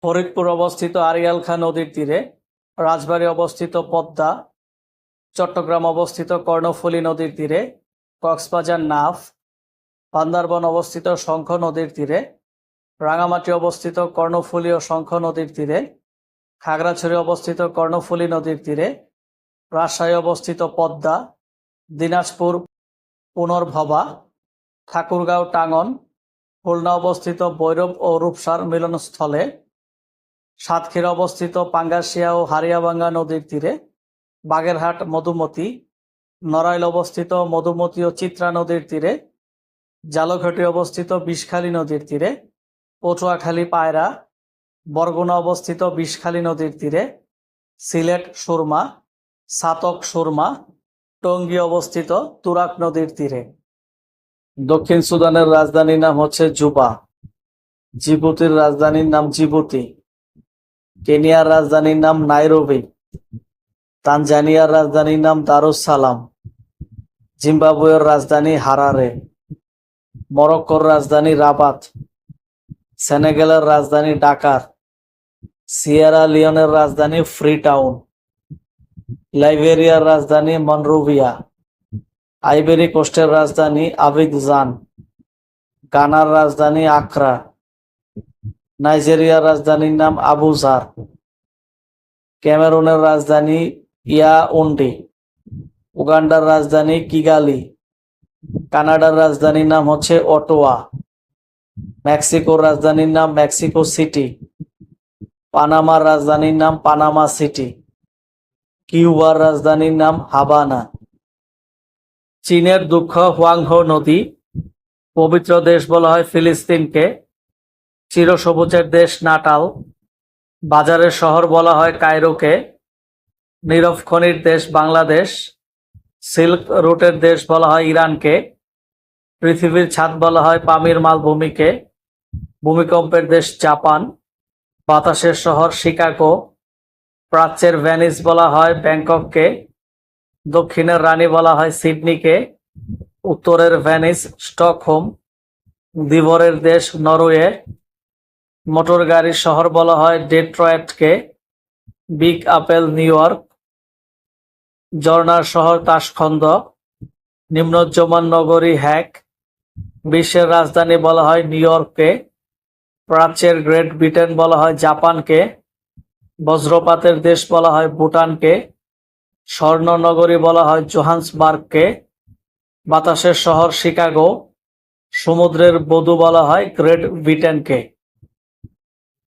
ফরিদপুর অবস্থিত আড়িয়াল খাঁ নদীর তীরে, রাজবাড়ী অবস্থিত পদ্মা, চট্টগ্রাম অবস্থিত কর্ণফুলী নদীর তীরে, কক্সবাজার নাফ, বান্দরবান অবস্থিত শঙ্খ নদীর তীরে, রাঙামাটি অবস্থিত কর্ণফুলী ও শঙ্খ নদীর তীরে, খাগড়াছড়ি অবস্থিত কর্ণফুলী নদীর তীরে, রাজশাহী অবস্থিত পদ্মা, দিনাজপুর পুনর্ভবা, ঠাকুরগাঁও টাঙ্গন, খুলনা অবস্থিত ভৈরব ও রূপসার মিলনস্থলে, সাতক্ষীরা অবস্থিত পাঙ্গাসিয়া ও হারিয়াভাঙ্গা নদীর তীরে, বাগেরহাট মধুমতি, নড়াইল অবস্থিত মধুমতি ও চিত্রা নদীর তীরে, জালঘাটি অবস্থিত বিষখালী নদীর তীরে, পটুয়াখালী পায়রা, বরগুনা অবস্থিত বিষখালী নদীর তীরে, সিলেট সুরমা, ছাতক সুরমা, টঙ্গী অবস্থিত তুরাগ নদীর তীরে। দক্ষিণ সুদানের রাজধানীর নাম হচ্ছে জুবা। জিবুতির রাজধানীর নাম জিবুতি। কেনিয়ার রাজধানীর নাম নাইরোবি। তানজানিয়ার রাজধানীর নাম দারুস সালাম। জিম্বাবুয়ের রাজধানী হারারে। মরক্কোর রাজধানী রাবাত। সেনেগালের রাজধানী ডাকার। সিয়েরা লিওনের রাজধানী ফ্রি টাউন। লাইবেরিয়ার রাজধানী মনরোভিয়া। আইভরি কোস্টের রাজধানী আবিদজান। গানার রাজধানী আক্রা। নাইজেরিয়ার রাজধানীর নাম আবুজার। ক্যামেরুনের রাজধানী ইয়াউন্ডে। উগান্ডার রাজধানী কিগালি। কানাডার রাজধানীর নাম হচ্ছে অটোয়া। মেক্সিকোর রাজধানীর নাম মেক্সিকো সিটি। পানামার রাজধানীর নাম পানামা সিটি। কিউবার রাজধানীর নাম হাভানা। চীনের দুঃখ হুয়াংহো নদী। পবিত্র দেশ বলা হয় ফিলিস্তিনকে। চিরসবুজের দেশ নাটাল। বাজারের শহর বলা হয় কায়রোকে। নীরব খনির দেশ বাংলাদেশ। সিল্ক রুটের দেশ বলা হয় ইরানকে। পৃথিবীর ছাদ বলা হয় পামির মালভূমিকে। ভূমিকম্পের দেশ জাপান। বাতাসের শহর শিকাগো। প্রাচ্যের ভেনিস বলা হয় ব্যাংকককে। দক্ষিণের রানী বলা হয় সিডনিকে। উত্তরের ভেনিস স্টকহোম। ধীবরের দেশ নরওয়ে। মোটর গাড়ির শহর বলা হয় ডেট্রয়েটকে। Big apple New York. ঝর্ণার শহর তাশখন্দ। নিম্নোজ্জমান নগরী হ্যাক। বিশ্বের রাজধানী বলা হয় নিউ ইয়র্ককে। প্রাচ্যের গ্রেট ব্রিটেন বলা হয় জাপানকে। বজ্রপাতের দেশ বলা হয় ভুটানকে। স্বর্ণ নগরী বলা হয় জোহান্সবার্গকে। বাতাসের শহর শিকাগো। সমুদ্রের বধূ বলা হয় গ্রেট ব্রিটেনকে।